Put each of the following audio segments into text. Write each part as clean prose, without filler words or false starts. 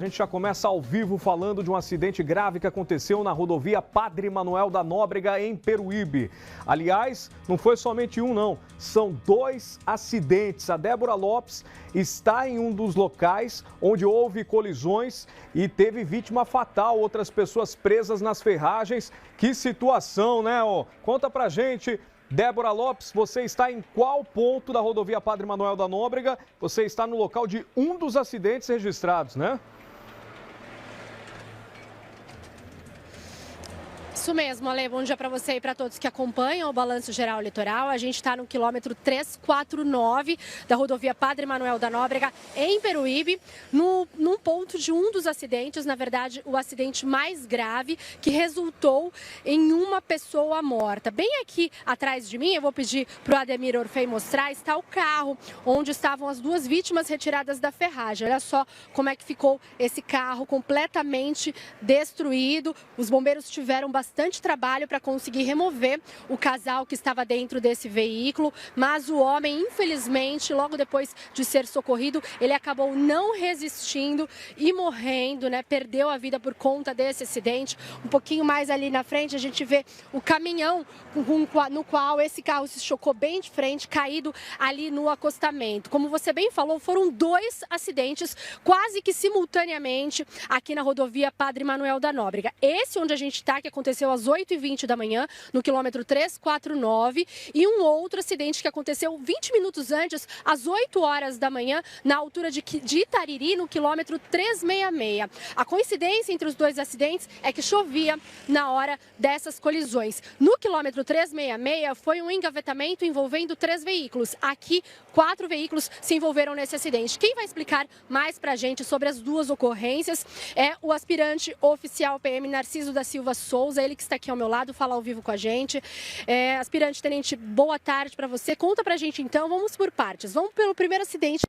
A gente já começa ao vivo falando de um acidente grave que aconteceu na rodovia Padre Manuel da Nóbrega, em Peruíbe. Aliás, não foi somente um, não. São dois acidentes. A Débora Lopes está em um dos locais onde houve colisões e teve vítima fatal, outras pessoas presas nas ferragens. Que situação, né? Conta pra gente. Débora Lopes, você está em qual ponto da rodovia Padre Manuel da Nóbrega? Você está no local de um dos acidentes registrados, né? Isso mesmo, Ale. Bom dia para você e para todos que acompanham o Balanço Geral Litoral. A gente está no quilômetro 349 da rodovia Padre Manuel da Nóbrega, em Peruíbe, num ponto de um dos acidentes, na verdade, o acidente mais grave, que resultou em uma pessoa morta. Bem aqui atrás de mim, eu vou pedir para o Ademir Orfei mostrar, está o carro onde estavam as duas vítimas retiradas da ferragem. Olha só como é que ficou esse carro completamente destruído. Os bombeiros tiveram bastante trabalho para conseguir remover o casal que estava dentro desse veículo, mas o homem, infelizmente, logo depois de ser socorrido, ele acabou não resistindo e morrendo, né? Perdeu a vida por conta desse acidente. Um pouquinho mais ali na frente, a gente vê o caminhão no qual esse carro se chocou bem de frente, caído ali no acostamento. Como você bem falou, foram dois acidentes quase que simultaneamente aqui na rodovia Padre Manuel da Nóbrega. Esse onde a gente está, que aconteceu às 8h20 da manhã, no quilômetro 349, e um outro acidente que aconteceu 20 minutos antes, às 8 horas da manhã, na altura de Itariri, no quilômetro 366. A coincidência entre os dois acidentes é que chovia na hora dessas colisões. No quilômetro 366 foi um engavetamento envolvendo 3 veículos. Aqui, 4 veículos se envolveram nesse acidente. Quem vai explicar mais pra gente sobre as duas ocorrências é o aspirante oficial PM Narciso da Silva Souza, ele que está aqui ao meu lado, fala ao vivo com a gente. Aspirante tenente, boa tarde para você. Conta pra gente então, vamos por partes. Vamos pelo primeiro acidente.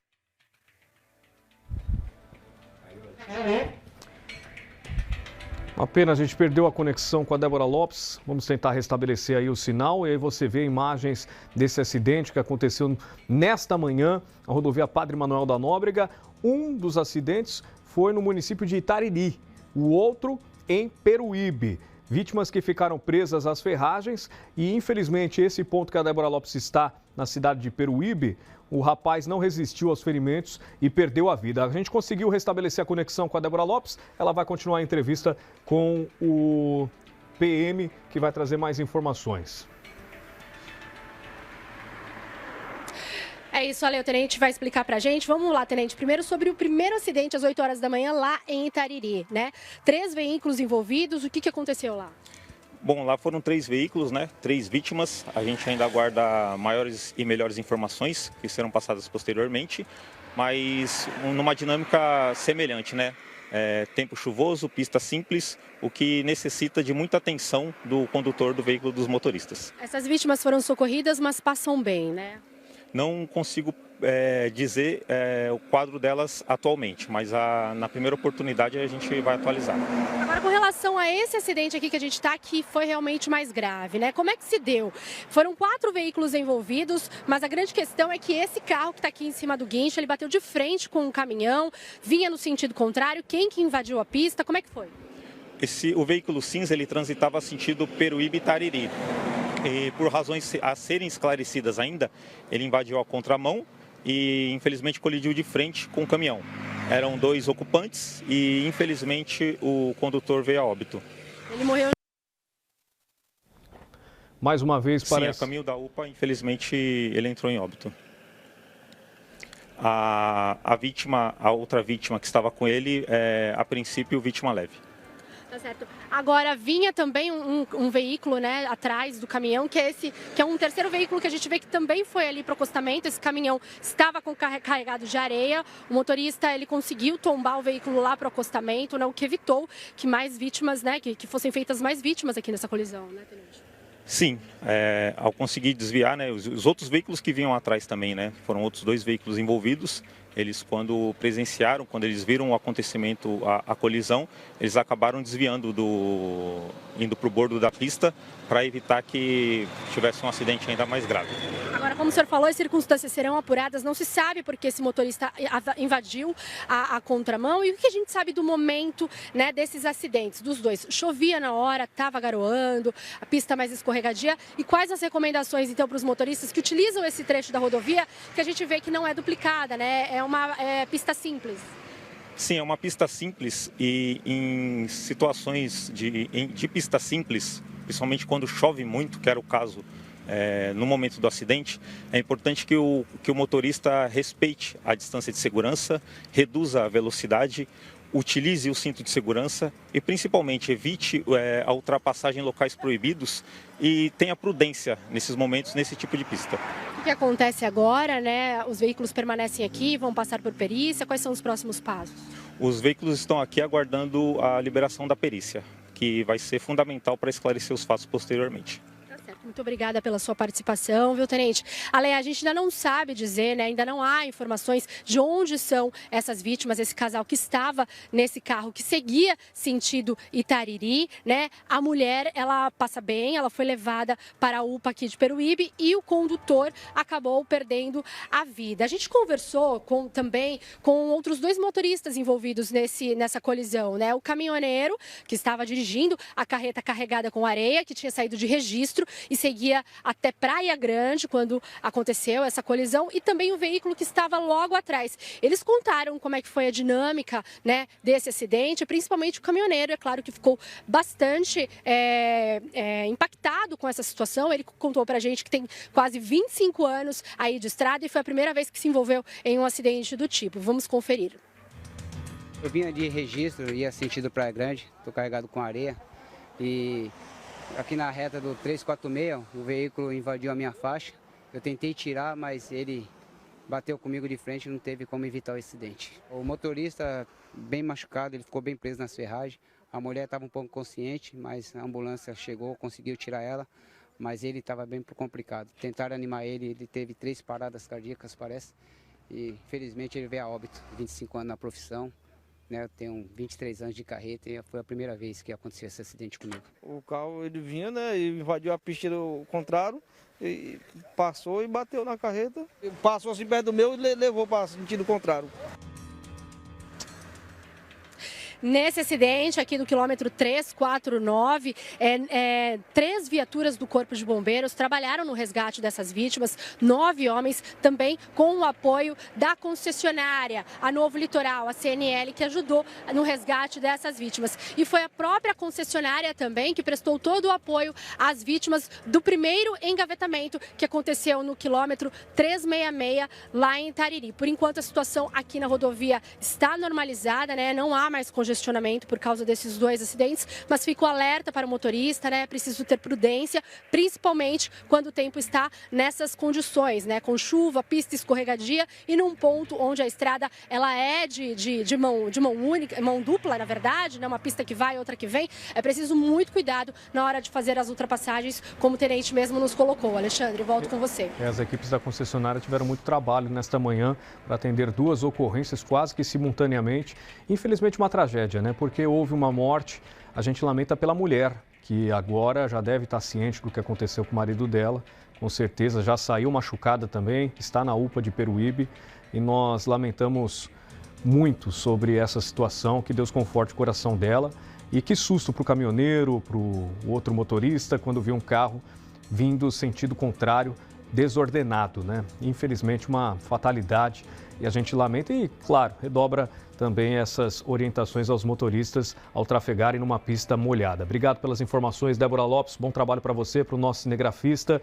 Uma pena, a gente perdeu a conexão com a Débora Lopes. Vamos tentar restabelecer aí o sinal. E aí você vê imagens desse acidente que aconteceu nesta manhã, na rodovia Padre Manuel da Nóbrega. Um dos acidentes foi no município de Itariri, o outro em Peruíbe. Vítimas que ficaram presas às ferragens e, infelizmente, esse ponto que a Débora Lopes está, na cidade de Peruíbe, o rapaz não resistiu aos ferimentos e perdeu a vida. A gente conseguiu restabelecer a conexão com a Débora Lopes, ela vai continuar a entrevista com o PM, que vai trazer mais informações. É isso, Ale, o tenente vai explicar pra gente. Vamos lá, tenente. Primeiro sobre o primeiro acidente às 8 horas da manhã lá em Itariri, né? 3 veículos envolvidos, o que aconteceu lá? Bom, lá foram 3 veículos, né? 3 vítimas. A gente ainda aguarda maiores e melhores informações que serão passadas posteriormente, mas numa dinâmica semelhante, né? Tempo chuvoso, pista simples, o que necessita de muita atenção do condutor do veículo, dos motoristas. Essas vítimas foram socorridas, mas passam bem, né? Não consigo dizer o quadro delas atualmente, mas na primeira oportunidade a gente vai atualizar. Agora, com relação a esse acidente aqui que a gente está, que foi realmente mais grave, né? Como é que se deu? Foram 4 veículos envolvidos, mas a grande questão é que esse carro que está aqui em cima do guincho, ele bateu de frente com um caminhão, vinha no sentido contrário. Quem que invadiu a pista? Como é que foi? O veículo cinza, ele transitava sentido Peruíbe-Itariri. E por razões a serem esclarecidas ainda, ele invadiu a contramão e infelizmente colidiu de frente com o caminhão. Eram 2 ocupantes e infelizmente o condutor veio a óbito. Ele morreu. Mais uma vez, parece... Sim, a caminho da UPA, infelizmente ele entrou em óbito. A outra vítima que estava com ele, a princípio, vítima leve. Tá certo. Agora, vinha também um veículo, né, atrás do caminhão, que é um terceiro veículo que a gente vê que também foi ali para o acostamento. Esse caminhão estava carregado de areia. O motorista, ele conseguiu tombar o veículo lá para o acostamento, né, o que evitou que mais vítimas, né, que fossem feitas mais vítimas aqui nessa colisão, né, tenente? Sim, ao conseguir desviar, né, os outros veículos que vinham atrás também, né, foram outros 2 veículos envolvidos Eles, quando presenciaram, quando eles viram o acontecimento, a colisão, eles acabaram desviando, indo para o bordo da pista para evitar que tivesse um acidente ainda mais grave. Agora, como o senhor falou, as circunstâncias serão apuradas, não se sabe porque esse motorista invadiu a contramão. E o que a gente sabe do momento, né, desses acidentes, dos dois? Chovia na hora, estava garoando, a pista mais escorregadia. E quais as recomendações, então, para os motoristas que utilizam esse trecho da rodovia, que a gente vê que não é duplicada, né? É uma pista simples. Sim, é uma pista simples e em situações de pista simples, principalmente quando chove muito, que era o caso no momento do acidente, é importante que o motorista respeite a distância de segurança, reduza a velocidade, utilize o cinto de segurança e principalmente evite a ultrapassagem em locais proibidos e tenha prudência nesses momentos, nesse tipo de pista. O que acontece agora, né? Os veículos permanecem aqui, vão passar por perícia, quais são os próximos passos? Os veículos estão aqui aguardando a liberação da perícia, que vai ser fundamental para esclarecer os fatos posteriormente. Muito obrigada pela sua participação, viu, tenente? Ale, a gente ainda não sabe dizer, né? Ainda não há informações de onde são essas vítimas, esse casal que estava nesse carro que seguia sentido Itariri, né? A mulher, ela passa bem, ela foi levada para a UPA aqui de Peruíbe e o condutor acabou perdendo a vida. A gente conversou também com outros dois motoristas envolvidos nessa colisão, né? O caminhoneiro que estava dirigindo a carreta carregada com areia, que tinha saído de registro e seguia até Praia Grande quando aconteceu essa colisão, e também o veículo que estava logo atrás. Eles contaram como é que foi a dinâmica, né, desse acidente, principalmente o caminhoneiro, é claro que ficou bastante impactado com essa situação. Ele contou pra gente que tem quase 25 anos aí de estrada e foi a primeira vez que se envolveu em um acidente do tipo. Vamos conferir. Eu vinha de registro, ia sentido Praia Grande, estou carregado com areia e aqui na reta do 346, o veículo invadiu a minha faixa. Eu tentei tirar, mas ele bateu comigo de frente e não teve como evitar o acidente. O motorista, bem machucado, ele ficou bem preso nas ferragens. A mulher estava um pouco consciente, mas a ambulância chegou, conseguiu tirar ela, mas ele estava bem complicado. Tentaram animar ele, ele teve 3 paradas cardíacas, parece, e infelizmente ele veio a óbito, 25 anos na profissão. Eu tenho 23 anos de carreta e foi a primeira vez que aconteceu esse acidente comigo. O carro ele vinha, né, e invadiu a pista do contrário, e passou e bateu na carreta. Passou assim perto do meu e levou para sentido contrário. Nesse acidente aqui do quilômetro 349, 3 viaturas do Corpo de Bombeiros trabalharam no resgate dessas vítimas, 9 homens também com o apoio da concessionária, a Novo Litoral, a CNL, que ajudou no resgate dessas vítimas. E foi a própria concessionária também que prestou todo o apoio às vítimas do primeiro engavetamento que aconteceu no quilômetro 366 lá em Itariri. Por enquanto a situação aqui na rodovia está normalizada, né? Não há mais congestionamento por causa desses 2 acidentes, mas fico alerta para o motorista, né? Preciso ter prudência, principalmente quando o tempo está nessas condições, né? Com chuva, pista escorregadia e num ponto onde a estrada ela é de mão única, mão dupla, na verdade, né? Uma pista que vai, outra que vem. É preciso muito cuidado na hora de fazer as ultrapassagens, como o tenente mesmo nos colocou. Alexandre, volto com você. As equipes da concessionária tiveram muito trabalho nesta manhã para atender 2 ocorrências quase que simultaneamente. Infelizmente uma tragédia, né? Porque houve uma morte. A gente lamenta pela mulher, que agora já deve estar ciente do que aconteceu com o marido dela. Com certeza já saiu machucada também, está na UPA de Peruíbe. E nós lamentamos muito sobre essa situação. Que Deus conforte o coração dela. E que susto para o caminhoneiro, para o outro motorista, quando viu um carro vindo sentido contrário, desordenado, né? Infelizmente uma fatalidade e a gente lamenta e, claro, redobra também essas orientações aos motoristas ao trafegarem numa pista molhada. Obrigado pelas informações, Débora Lopes, bom trabalho para você, para o nosso cinegrafista.